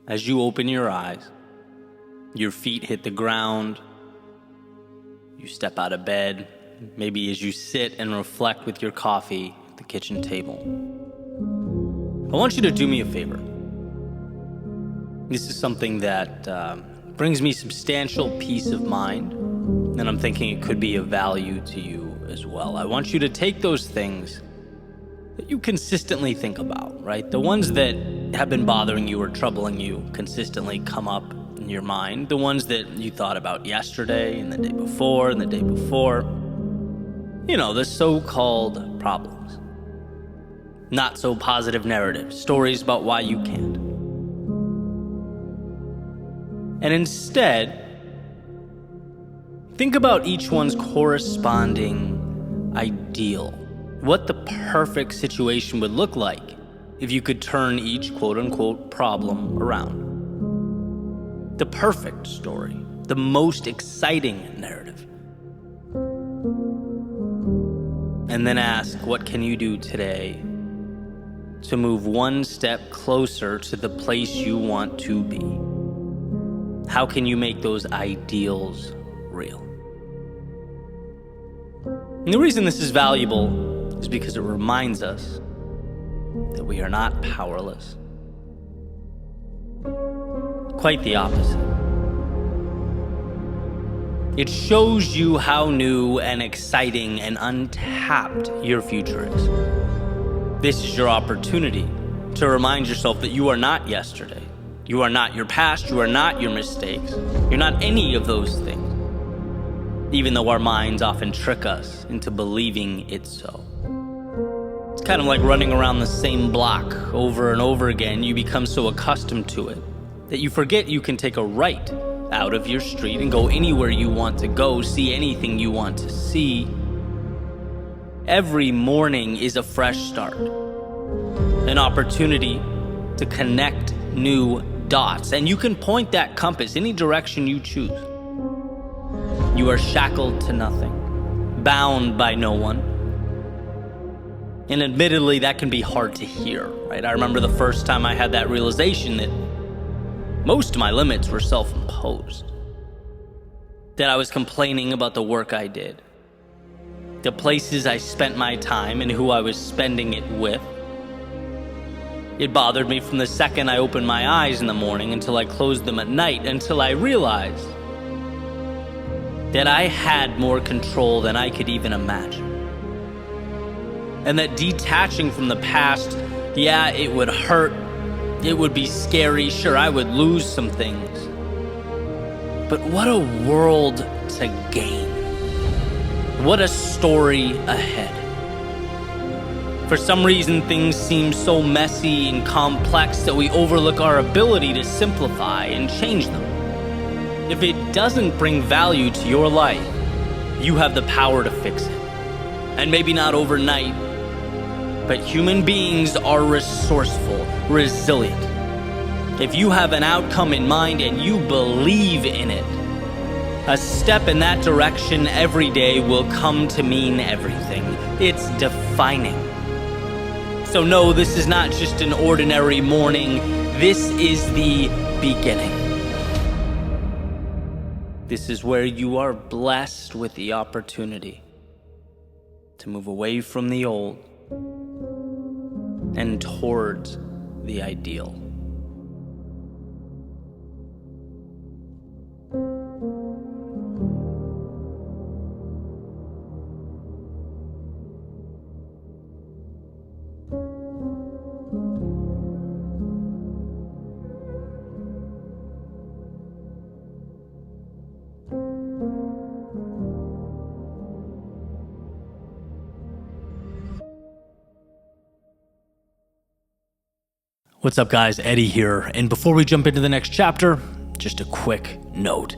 As you open your eyes, your feet hit the ground, you step out of bed, maybe as you sit and reflect with your coffee at the kitchen table. I want you to do me a favor. This is something that brings me substantial peace of mind, and I'm thinking it could be of value to you as well. I want you to take those things that you consistently think about, right? The ones that have been bothering you or troubling you consistently come up in your mind. The ones that you thought about yesterday and the day before and the day before. You know, the so-called problems. Not so positive narratives, stories about why you can't. And instead, think about each one's corresponding ideal. What the perfect situation would look like if you could turn each quote-unquote problem around. The perfect story, the most exciting narrative. And then ask, what can you do today to move one step closer to the place you want to be? How can you make those ideals real? And the reason this is valuable is because it reminds us that we are not powerless. Quite the opposite. It shows you how new and exciting and untapped your future is. This is your opportunity to remind yourself that you are not yesterday. You are not your past. You are not your mistakes. You're not any of those things, even though our minds often trick us into believing it's so. It's kind of like running around the same block over and over again. You become so accustomed to it that you forget you can take a right out of your street and go anywhere you want to go, see anything you want to see. Every morning is a fresh start, an opportunity to connect new dots, and you can point that compass any direction you choose. You are shackled to nothing, bound by no one. And admittedly, that can be hard to hear, right? I remember the first time I had that realization that most of my limits were self-imposed. That I was complaining about the work I did, the places I spent my time and who I was spending it with. It bothered me from the second I opened my eyes in the morning until I closed them at night, until I realized that I had more control than I could even imagine. And that detaching from the past, yeah, it would hurt, it would be scary, sure, I would lose some things. But what a world to gain. What a story ahead. For some reason, things seem so messy and complex that we overlook our ability to simplify and change them. If it doesn't bring value to your life, you have the power to fix it. And maybe not overnight, but human beings are resourceful, resilient. If you have an outcome in mind and you believe in it, a step in that direction every day will come to mean everything. It's defining. So no, this is not just an ordinary morning. This is the beginning. This is where you are blessed with the opportunity to move away from the old and towards the ideal. What's up, guys? Eddie here. And before we jump into the next chapter, just a quick note.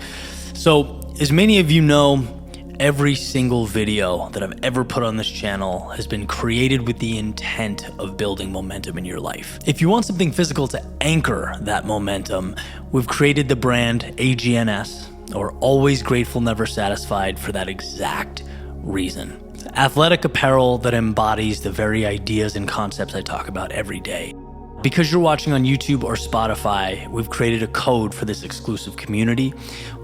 So, as many of you know, every single video that I've ever put on this channel has been created with the intent of building momentum in your life. If you want something physical to anchor that momentum, we've created the brand AGNS, or Always Grateful, Never Satisfied, for that exact reason. It's athletic apparel that embodies the very ideas and concepts I talk about every day. because you're watching on YouTube or Spotify, we've created a code for this exclusive community,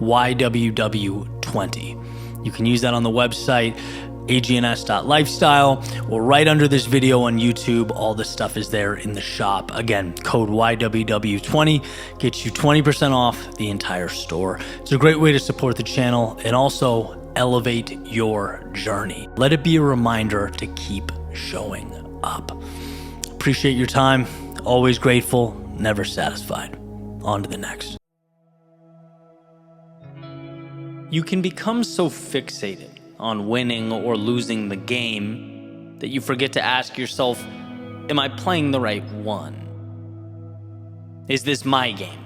YWW20. You can use that on the website, agns.lifestyle, or right under this video on YouTube. All the stuff is there in the shop. Again, code YWW20 gets you 20% off the entire store. It's a great way to support the channel and also elevate your journey. Let it be a reminder to keep showing up. Appreciate your time. Always grateful, never satisfied. On to the next. You can become so fixated on winning or losing the game that you forget to ask yourself, am I playing the right one? Is this my game?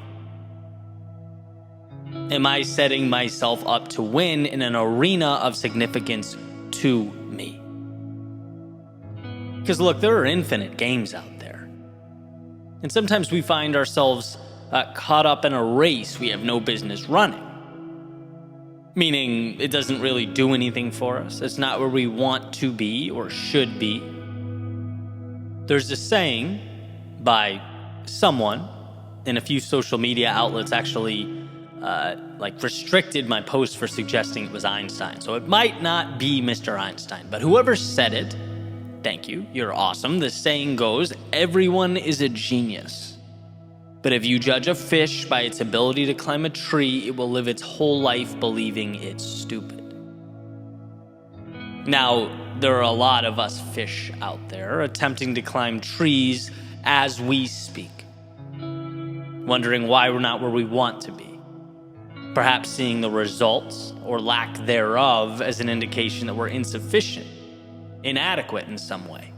Am I setting myself up to win in an arena of significance to me? Because look, there are infinite games out there. And sometimes we find ourselves caught up in a race we have no business running. Meaning it doesn't really do anything for us. It's not where we want to be or should be. There's a saying by someone, and a few social media outlets actually restricted my post for suggesting it was Einstein. So it might not be Mr. Einstein, but whoever said it, thank you, you're awesome. The saying goes, everyone is a genius. But if you judge a fish by its ability to climb a tree, it will live its whole life believing it's stupid. Now, there are a lot of us fish out there attempting to climb trees as we speak, wondering why we're not where we want to be. Perhaps seeing the results or lack thereof as an indication that we're insufficient, inadequate in some way.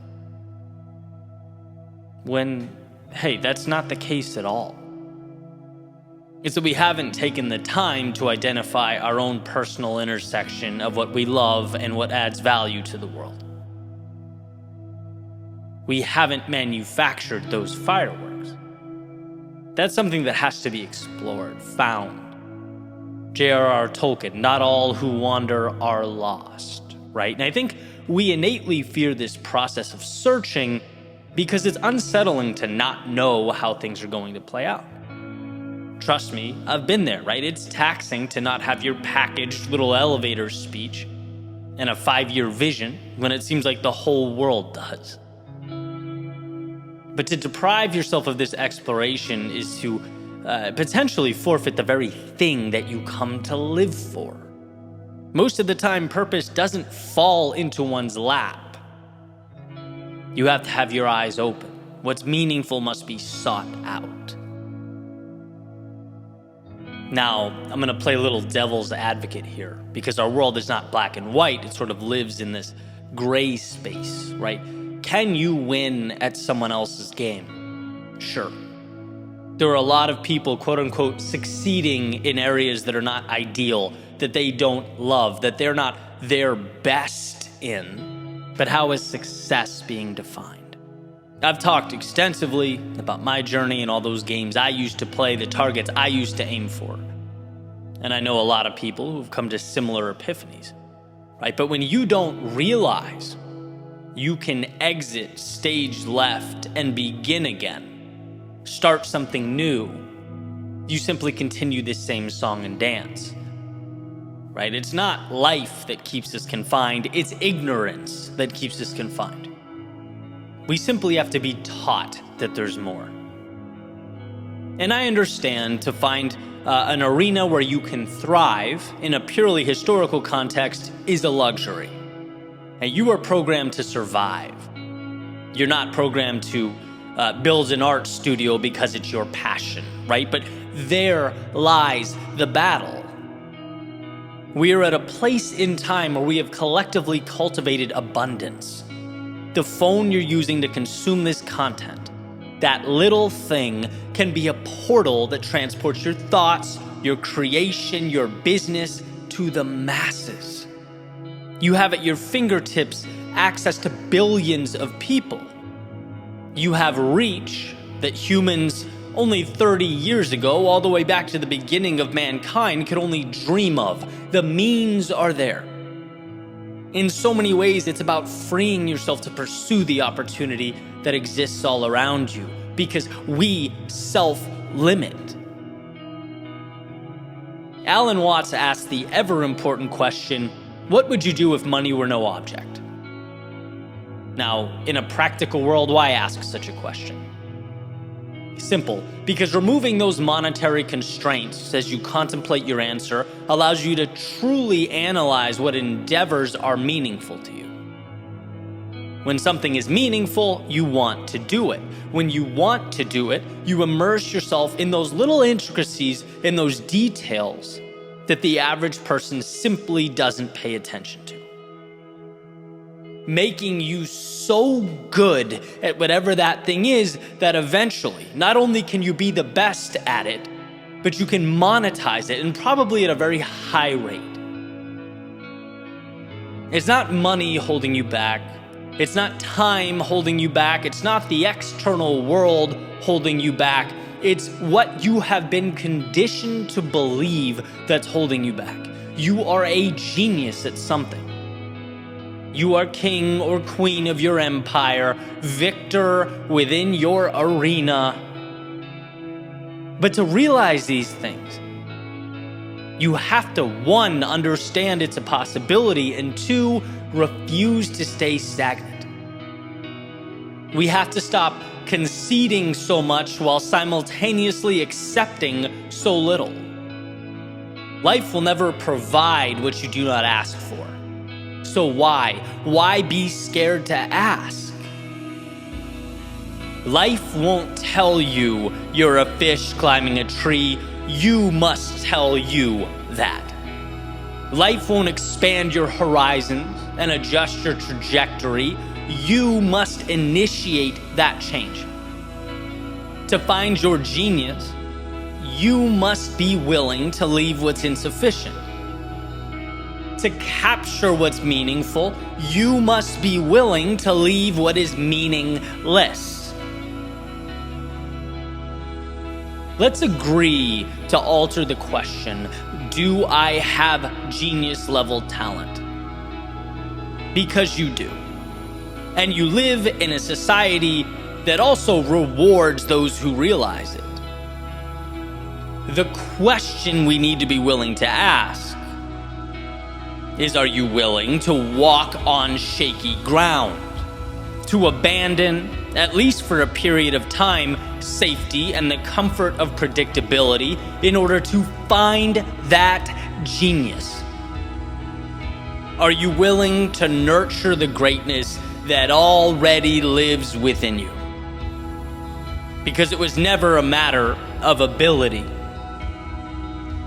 When, hey, that's not the case at all. It's that we haven't taken the time to identify our own personal intersection of what we love and what adds value to the world. We haven't manufactured those fireworks. That's something that has to be explored, found. J.R.R. Tolkien, not all who wander are lost, right? And I think we innately fear this process of searching because it's unsettling to not know how things are going to play out. Trust me, I've been there, right? It's taxing to not have your packaged little elevator speech and a 5-year vision when it seems like the whole world does. But to deprive yourself of this exploration is to potentially forfeit the very thing that you come to live for. Most of the time, purpose doesn't fall into one's lap. You have to have your eyes open. What's meaningful must be sought out. Now, I'm going to play a little devil's advocate here, because our world is not black and white. It sort of lives in this gray space, right? Can you win at someone else's game? Sure. There are a lot of people, quote unquote, succeeding in areas that are not ideal, that they don't love, that they're not their best in. But how is success being defined? I've talked extensively about my journey and all those games I used to play, the targets I used to aim for. And I know a lot of people who've come to similar epiphanies, right? But when you don't realize you can exit stage left and begin again, start something new, you simply continue this same song and dance, right? It's not life that keeps us confined, it's ignorance that keeps us confined. We simply have to be taught that there's more. And I understand to find an arena where you can thrive in a purely historical context is a luxury. And you are programmed to survive. You're not programmed to build an art studio because it's your passion, right? But there lies the battle. We are at a place in time where we have collectively cultivated abundance. The phone you're using to consume this content, that little thing can be a portal that transports your thoughts, your creation, your business to the masses. You have at your fingertips access to billions of people. You have reach that humans only 30 years ago, all the way back to the beginning of mankind, could only dream of. The means are there. In so many ways, it's about freeing yourself to pursue the opportunity that exists all around you. because we self-limit. Alan Watts asked the ever-important question, what would you do if money were no object? Now, in a practical world, why ask such a question? Simple, because removing those monetary constraints as you contemplate your answer allows you to truly analyze what endeavors are meaningful to you. When something is meaningful, you want to do it. When you want to do it, you immerse yourself in those little intricacies, in those details that the average person simply doesn't pay attention to. Making you so good at whatever that thing is that eventually, not only can you be the best at it, but you can monetize it, and probably at a very high rate. It's not money holding you back. It's not time holding you back. It's not the external world holding you back. It's what you have been conditioned to believe that's holding you back. You are a genius at something. You are king or queen of your empire, victor within your arena. But to realize these things, you have to, 1, understand it's a possibility, and 2, refuse to stay stagnant. We have to stop conceding so much while simultaneously accepting so little. Life will never provide what you do not ask for. So why? Why be scared to ask? Life won't tell you you're a fish climbing a tree. You must tell you that. Life won't expand your horizons and adjust your trajectory. You must initiate that change. To find your genius, you must be willing to leave what's insufficient. To capture what's meaningful, you must be willing to leave what is meaningless. Let's agree to alter the question, do I have genius-level talent? Because you do. And you live in a society that also rewards those who realize it. The question we need to be willing to ask is, are you willing to walk on shaky ground? To abandon, at least for a period of time, safety and the comfort of predictability in order to find that genius? Are you willing to nurture the greatness that already lives within you? Because it was never a matter of ability.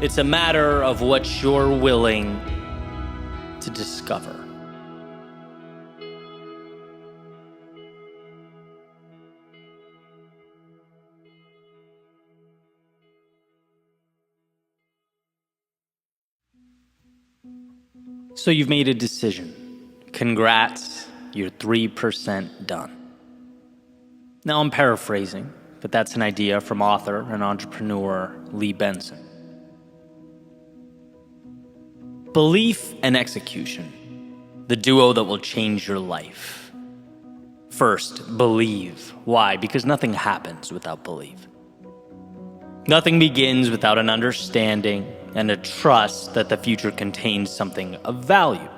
It's a matter of what you're willing to discover. So you've made a decision. Congrats, you're 3% done. Now I'm paraphrasing, but that's an idea from author and entrepreneur Lee Benson. Belief and execution, the duo that will change your life. First, believe. Why? Because nothing happens without belief. Nothing begins without an understanding and a trust that the future contains something of value.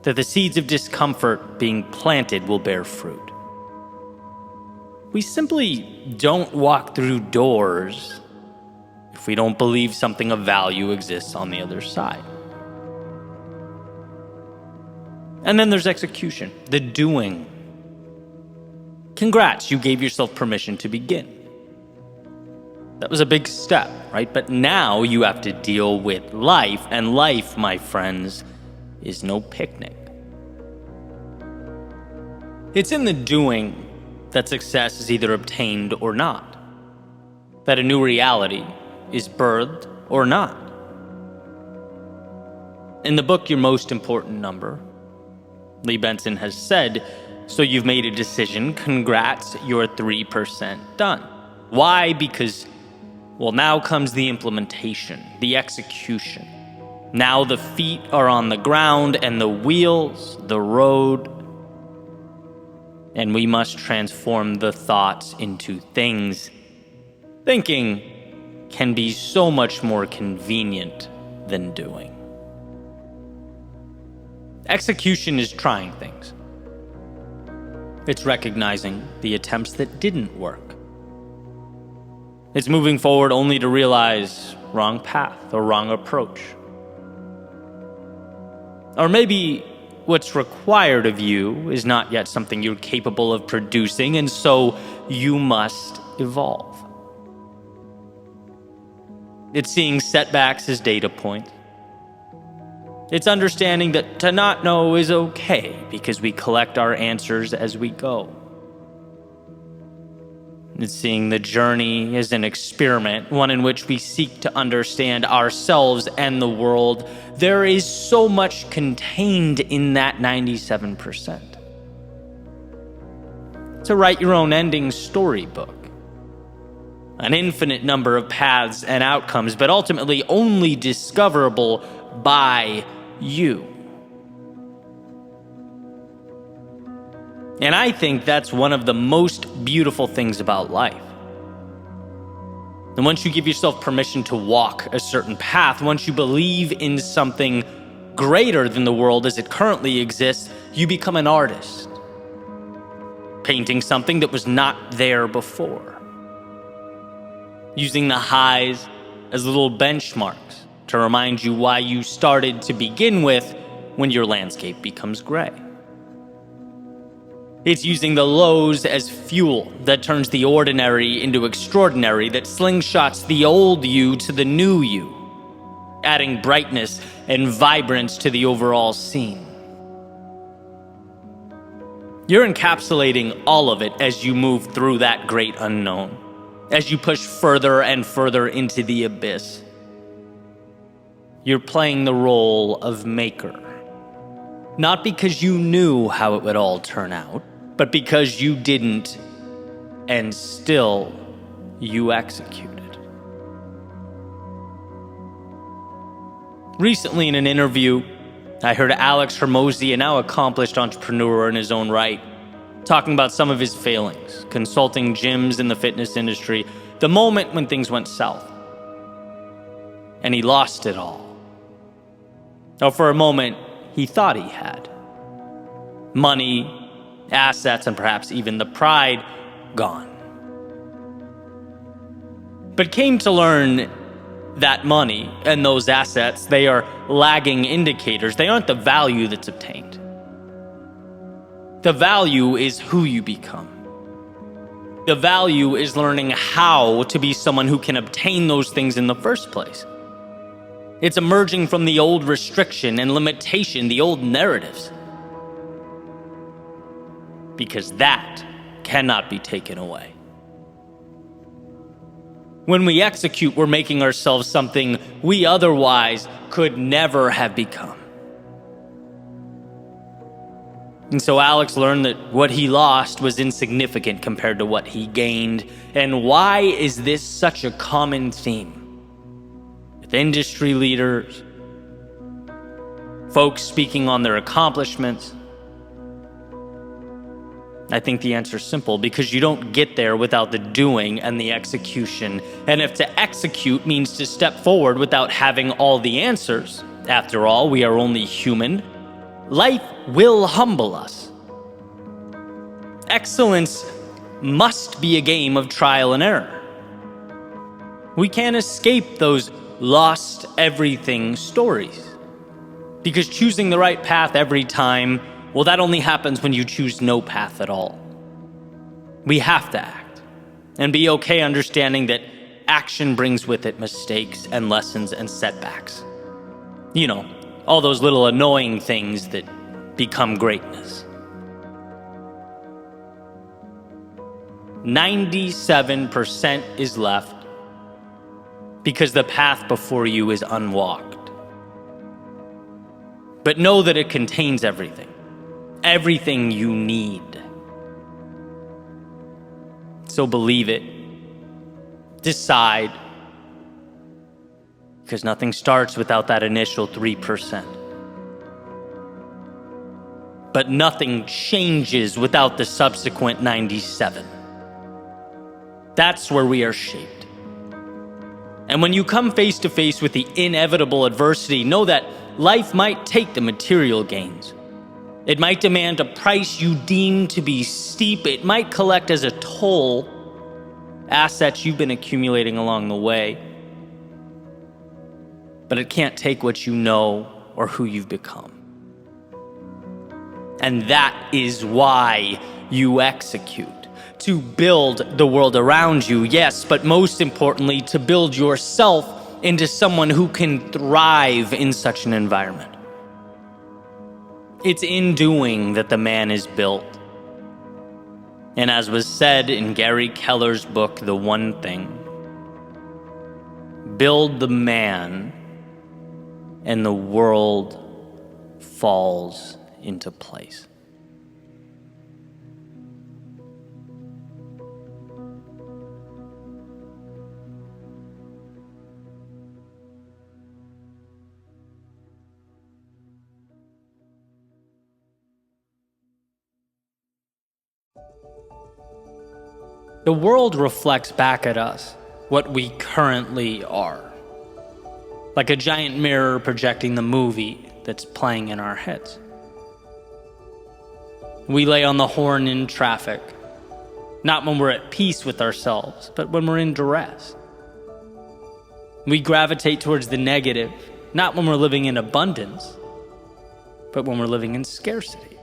That the seeds of discomfort being planted will bear fruit. We simply don't walk through doors if we don't believe something of value exists on the other side. And then there's execution, the doing. Congrats, you gave yourself permission to begin. That was a big step, right? But now you have to deal with life, and life, my friends, is no picnic. It's in the doing that success is either obtained or not, that a new reality is birthed or not. In the book, Your Most Important Number, Lee Benson has said, so you've made a decision, congrats, you're 3% done. Why? Because, well, now comes the implementation, the execution. Now the feet are on the ground and the wheels, the road. and we must transform the thoughts into things. Thinking can be so much more convenient than doing. Execution is trying things. It's recognizing the attempts that didn't work. It's moving forward only to realize wrong path or wrong approach. Or maybe what's required of you is not yet something you're capable of producing, and so you must evolve. It's seeing setbacks as data points. It's understanding that to not know is okay because we collect our answers as we go. It's seeing the journey as an experiment, one in which we seek to understand ourselves and the world. There is so much contained in that 97%. To write your own ending storybook. An infinite number of paths and outcomes, but ultimately only discoverable by you. And I think that's one of the most beautiful things about life. And once you give yourself permission to walk a certain path, once you believe in something greater than the world as it currently exists, you become an artist, painting something that was not there before, using the highs as little benchmarks to remind you why you started to begin with when your landscape becomes gray. It's using the lows as fuel that turns the ordinary into extraordinary, that slingshots the old you to the new you, adding brightness and vibrance to the overall scene. You're encapsulating all of it as you move through that great unknown, as you push further and further into the abyss. You're playing the role of maker, not because you knew how it would all turn out, but because you didn't, and still you executed. Recently in an interview, I heard Alex Hormozi, a now accomplished entrepreneur in his own right, talking about some of his failings, consulting gyms in the fitness industry, the moment when things went south. And he lost it all. Now, for a moment, he thought he had. Money, assets, and perhaps even the pride gone. But came to learn that money and those assets, they are lagging indicators. They aren't the value that's obtained. The value is who you become. The value is learning how to be someone who can obtain those things in the first place. It's emerging from the old restriction and limitation, the old narratives. Because that cannot be taken away. When we execute, we're making ourselves something we otherwise could never have become. And so Alex learned that what he lost was insignificant compared to what he gained. And why is this such a common theme? With industry leaders, folks speaking on their accomplishments, I think the answer is simple, because you don't get there without the doing and the execution. And if to execute means to step forward without having all the answers, after all, we are only human, life will humble us. Excellence must be a game of trial and error. We can't escape those lost everything stories, because choosing the right path every time, well, that only happens when you choose no path at all. We have to act and be okay understanding that action brings with it mistakes and lessons and setbacks. You know, all those little annoying things that become greatness. 97% is left because the path before you is unwalked. But know that it contains everything. Everything you need. So believe it. Decide. Because nothing starts without that initial 3%. but nothing changes without the subsequent 97. That's where we are shaped. And when you come face to face with the inevitable adversity, know that life might take the material gains. It might demand a price you deem to be steep. It might collect as a toll assets you've been accumulating along the way. But it can't take what you know or who you've become. And that is why you execute. To build the world around you, yes, but most importantly, to build yourself into someone who can thrive in such an environment. It's in doing that the man is built. And as was said in Gary Keller's book, The One Thing, build the man and the world falls into place. The world reflects back at us what we currently are, like a giant mirror projecting the movie that's playing in our heads. We lay on the horn in traffic, not when we're at peace with ourselves, but when we're in duress. We gravitate towards the negative, not when we're living in abundance, but when we're living in scarcity.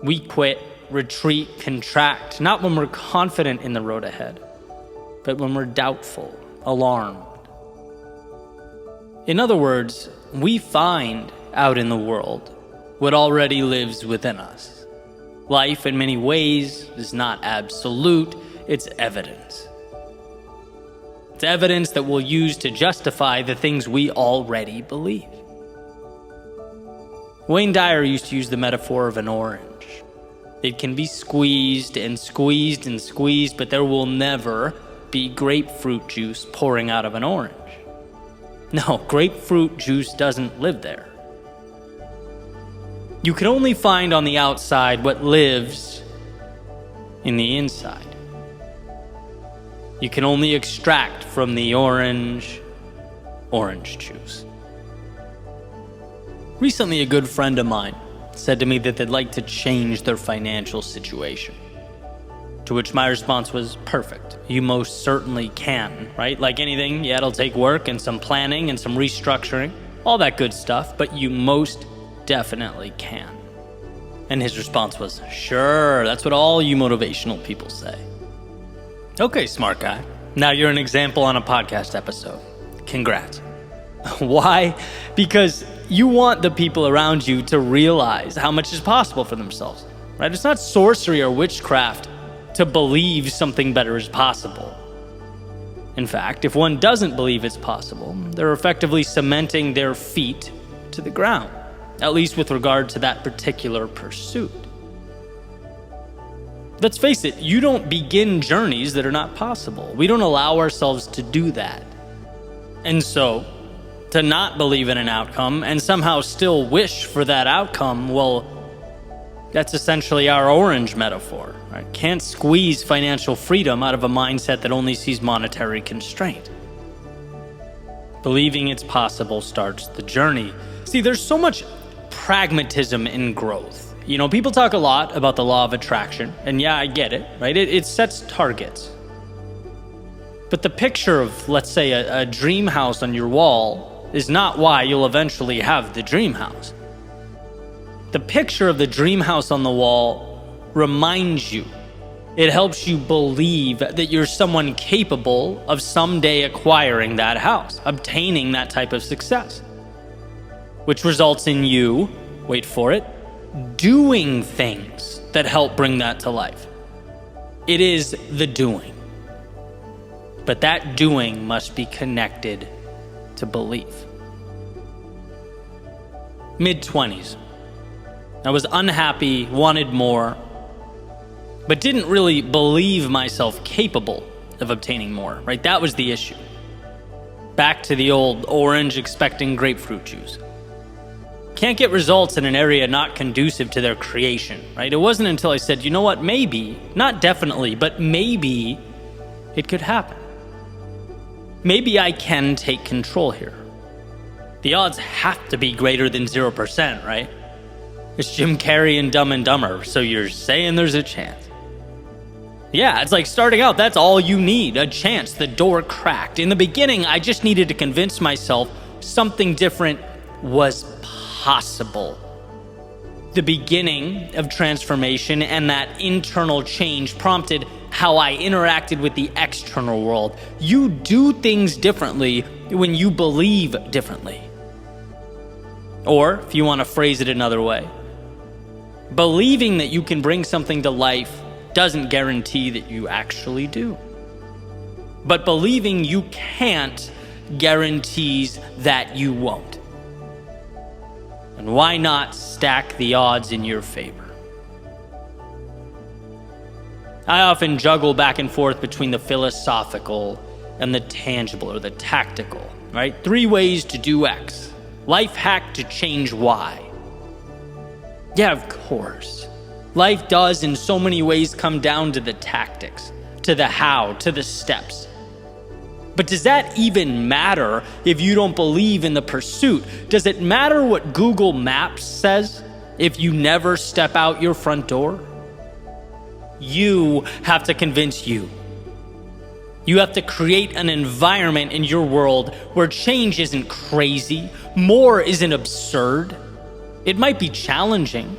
We quit, retreat, contract, not when we're confident in the road ahead, but when we're doubtful, alarmed. In other words, we find out in the world what already lives within us. Life, in many ways, is not absolute, it's evidence. It's evidence that we'll use to justify the things we already believe. Wayne Dyer used to use the metaphor of an orange. It can be squeezed and squeezed and squeezed, but there will never be grapefruit juice pouring out of an orange. No, grapefruit juice doesn't live there. You can only find on the outside what lives in the inside. You can only extract from the orange juice. Recently, a good friend of mine said to me that they'd like to change their financial situation. To which my response was, perfect. You most certainly can, right? Like anything, yeah, it'll take work and some planning and some restructuring, all that good stuff, but you most definitely can. And his response was, sure, that's what all you motivational people say. Okay, smart guy. Now you're an example on a podcast episode. Congrats. Why? Because you want the people around you to realize how much is possible for themselves, right? It's not sorcery or witchcraft to believe something better is possible. In fact, if one doesn't believe it's possible, they're effectively cementing their feet to the ground, at least with regard to that particular pursuit. Let's face it, you don't begin journeys that are not possible. We don't allow ourselves to do that. And so, to not believe in an outcome and somehow still wish for that outcome, well, that's essentially our orange metaphor, right? Can't squeeze financial freedom out of a mindset that only sees monetary constraint. Believing it's possible starts the journey. See, there's so much pragmatism in growth. You know, people talk a lot about the law of attraction, and yeah, I get it, right? It sets targets. But the picture of, let's say, a dream house on your wall is not why you'll eventually have the dream house. The picture of the dream house on the wall reminds you. It helps you believe that you're someone capable of someday acquiring that house, obtaining that type of success, which results in you, wait for it, doing things that help bring that to life. It is the doing. But that doing must be connected to belief. Mid-20s. I was unhappy, wanted more, but didn't really believe myself capable of obtaining more, right? That was the issue. Back to the old orange expecting grapefruit juice. can't get results in an area not conducive to their creation, right? It wasn't until I said, you know what, maybe, not definitely, but maybe it could happen. Maybe I can take control here. The odds have to be greater than 0%, right? It's Jim Carrey in Dumb and Dumber, so you're saying there's a chance. Yeah, it's like starting out, that's all you need, a chance, the door cracked. In the beginning, I just needed to convince myself something different was possible. The beginning of transformation and that internal change prompted how I interacted with the external world. You do things differently when you believe differently. Or, if you want to phrase it another way, believing that you can bring something to life doesn't guarantee that you actually do. But believing you can't guarantees that you won't. And why not stack the odds in your favor? I often juggle back and forth between the philosophical and the tangible or the tactical, right? 3 ways to do X. Life hack to change Y. Yeah, of course. Life does in so many ways come down to the tactics, to the how, to the steps. But does that even matter if you don't believe in the pursuit? Does it matter what Google Maps says if you never step out your front door? You have to convince you. You have to create an environment in your world where change isn't crazy, more isn't absurd. It might be challenging,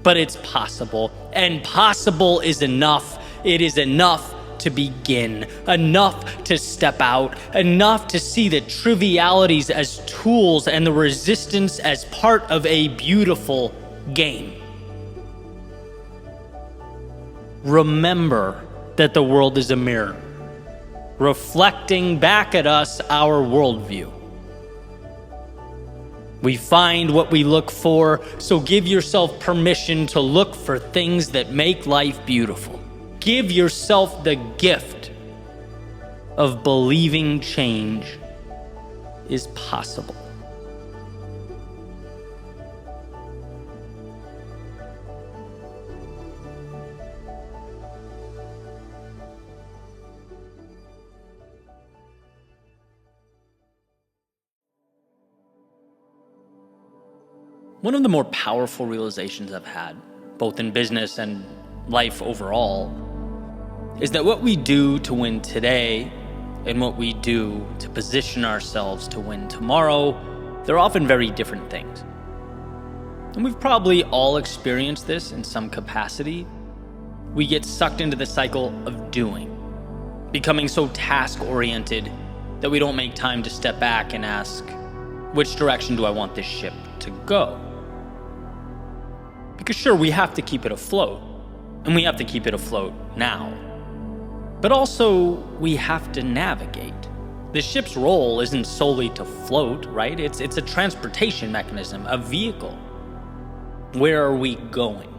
but it's possible, and possible is enough. It is enough to begin, enough to step out, enough to see the trivialities as tools and the resistance as part of a beautiful game. Remember that the world is a mirror, reflecting back at us our worldview. We find what we look for, so give yourself permission to look for things that make life beautiful. Give yourself the gift of believing change is possible. One of the more powerful realizations I've had, both in business and life overall, is that what we do to win today and what we do to position ourselves to win tomorrow, they're often very different things. And we've probably all experienced this in some capacity. We get sucked into the cycle of doing, becoming so task-oriented that we don't make time to step back and ask, which direction do I want this ship to go? Because sure, we have to keep it afloat, and we have to keep it afloat now. But also, we have to navigate. The ship's role isn't solely to float, right? It's a transportation mechanism, a vehicle. Where are we going?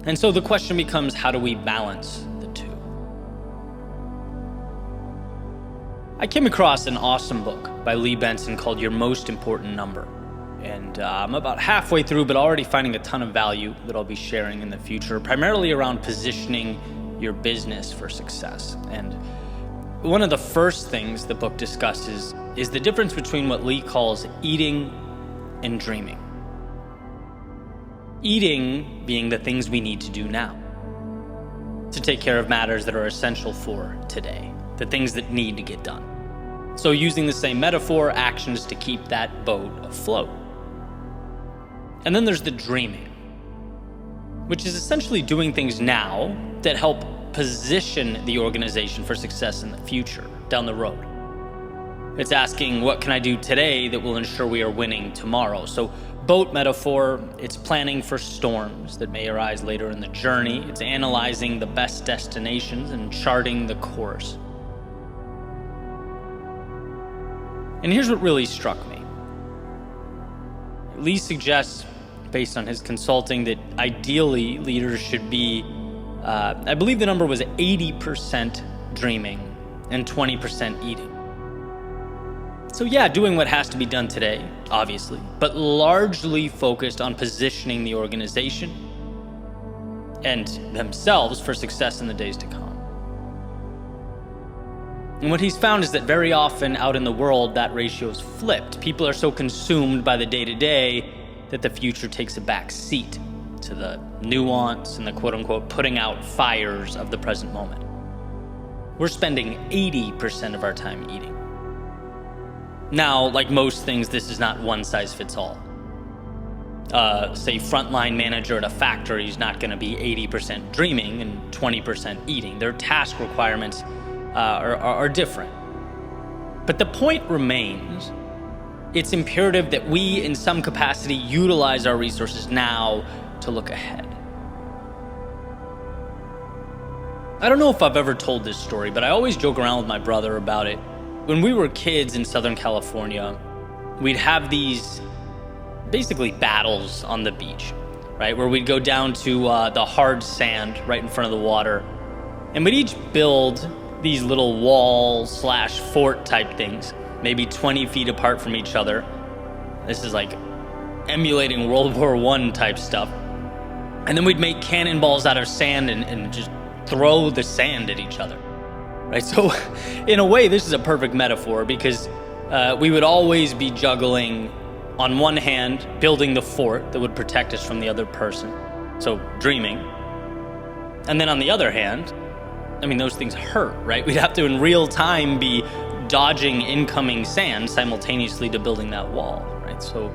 And so the question becomes, how do we balance the two? I came across an awesome book by Lee Benson called Your Most Important Number. And I'm about halfway through, but already finding a ton of value that I'll be sharing in the future, primarily around positioning your business for success. And one of the first things the book discusses is the difference between what Lee calls eating and dreaming. Eating being the things we need to do now, to take care of matters that are essential for today, the things that need to get done. So using the same metaphor, actions to keep that boat afloat. And then there's the dreaming, which is essentially doing things now that help position the organization for success in the future, down the road. It's asking, what can I do today that will ensure we are winning tomorrow? So boat metaphor, it's planning for storms that may arise later in the journey. It's analyzing the best destinations and charting the course. And here's what really struck me. Lee suggests, based on his consulting, that ideally leaders should be, I believe the number was 80% dreaming and 20% eating. It's So yeah, doing what has to be done today, obviously, but largely focused on positioning the organization and themselves for success in the days to come. And what he's found is that very often out in the world, that ratio is flipped. People are so consumed by the day-to-day that the future takes a back seat to the nuance and the quote-unquote putting out fires of the present moment. We're spending 80% of our time eating. Now, like most things, this is not one size fits all. Say frontline manager at a factory is not going to be 80% dreaming and 20% eating. Their task requirements are different. But the point remains, it's imperative that we, in some capacity, utilize our resources now to look ahead. I don't know if I've ever told this story, but I always joke around with my brother about it. When we were kids in Southern California, we'd have these basically battles on the beach, right? Where we'd go down to the hard sand right in front of the water, and we'd each build these little wall/fort type things, maybe 20 feet apart from each other. This is like emulating World War I type stuff. And then we'd make cannonballs out of sand and just throw the sand at each other, right? So in a way, this is a perfect metaphor because we would always be juggling, on one hand, building the fort that would protect us from the other person, so dreaming. And then on the other hand, I mean, those things hurt, right? We'd have to, in real time, be dodging incoming sand simultaneously to building that wall, right? So,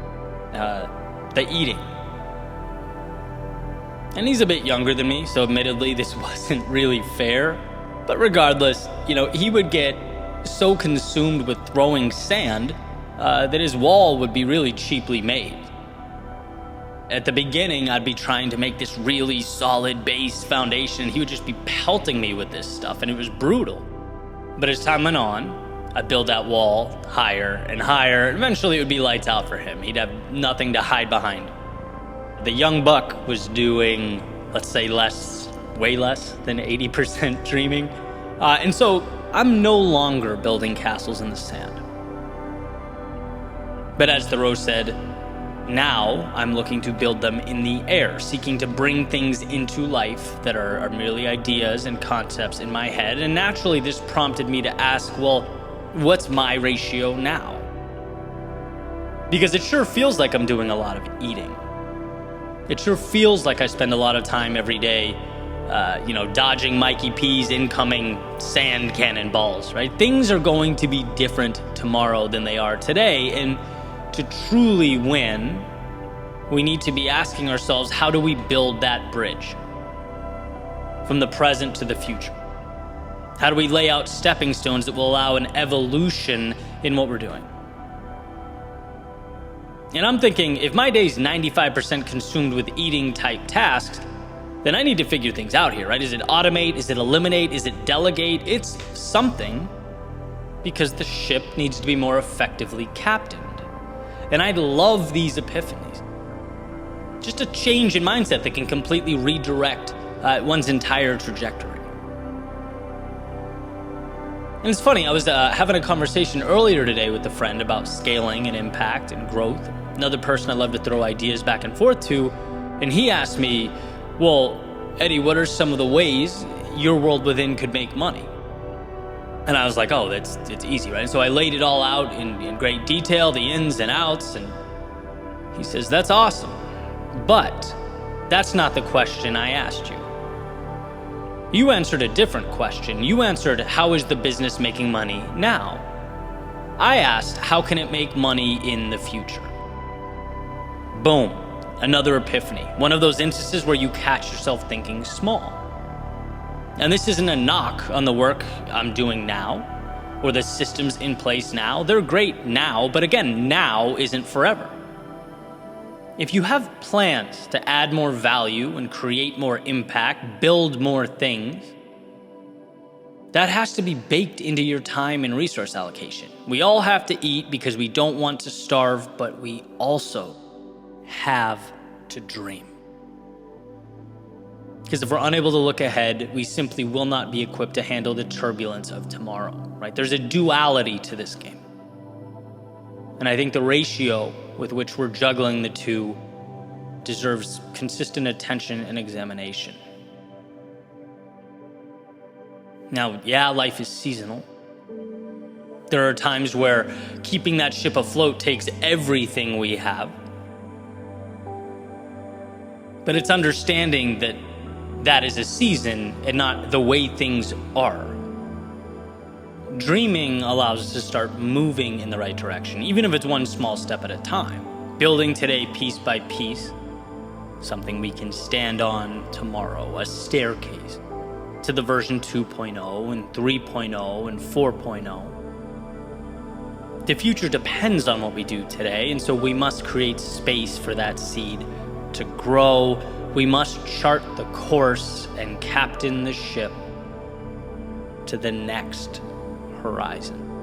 the eating. And he's a bit younger than me, so admittedly, this wasn't really fair. But regardless, he would get so consumed with throwing sand that his wall would be really cheaply made. At the beginning, I'd be trying to make this really solid base foundation, and he would just be pelting me with this stuff, and it was brutal. But as time went on, I'd build that wall higher and higher. Eventually, it would be lights out for him. He'd have nothing to hide behind. The young buck was doing, let's say, way less than 80% dreaming. And so I'm no longer building castles in the sand. But as Thoreau said, now I'm looking to build them in the air, seeking to bring things into life that are merely ideas and concepts in my head. And naturally, this prompted me to ask, well, what's my ratio now? Because it sure feels like I'm doing a lot of eating. It sure feels like I spend a lot of time every day, dodging Mikey P's incoming sand cannonballs, right? Things are going to be different tomorrow than they are today. And to truly win, we need to be asking ourselves, how do we build that bridge from the present to the future? How do we lay out stepping stones that will allow an evolution in what we're doing? And I'm thinking, if my day's 95% consumed with eating type tasks, then I need to figure things out here, right? Is it automate? Is it eliminate? Is it delegate? It's something, because the ship needs to be more effectively captained. And I love these epiphanies. Just a change in mindset that can completely redirect one's entire trajectory. And it's funny, I was having a conversation earlier today with a friend about scaling and impact and growth. Another person I love to throw ideas back and forth to. And he asked me, well, Eddie, what are some of the ways your world within could make money? And I was like, oh, it's easy, right? And so I laid it all out in great detail, the ins and outs. And he says, that's awesome. But that's not the question I asked you. You answered a different question. You answered, how is the business making money now? I asked, how can it make money in the future? Boom, another epiphany. One of those instances where you catch yourself thinking small. And this isn't a knock on the work I'm doing now or the systems in place now. They're great now, but again, now isn't forever. If you have plans to add more value and create more impact, build more things, that has to be baked into your time and resource allocation. We all have to eat because we don't want to starve, but we also have to dream. Because if we're unable to look ahead, we simply will not be equipped to handle the turbulence of tomorrow, right? There's a duality to this game. And I think the ratio with which we're juggling the two deserves consistent attention and examination. Now, yeah, life is seasonal. There are times where keeping that ship afloat takes everything we have. But it's understanding that that is a season and not the way things are. Dreaming allows us to start moving in the right direction, even if it's one small step at a time. Building today piece by piece, something we can stand on tomorrow, a staircase to the version 2.0 and 3.0 and 4.0. The future depends on what we do today, and so we must create space for that seed to grow. We must chart the course and captain the ship to the next horizon.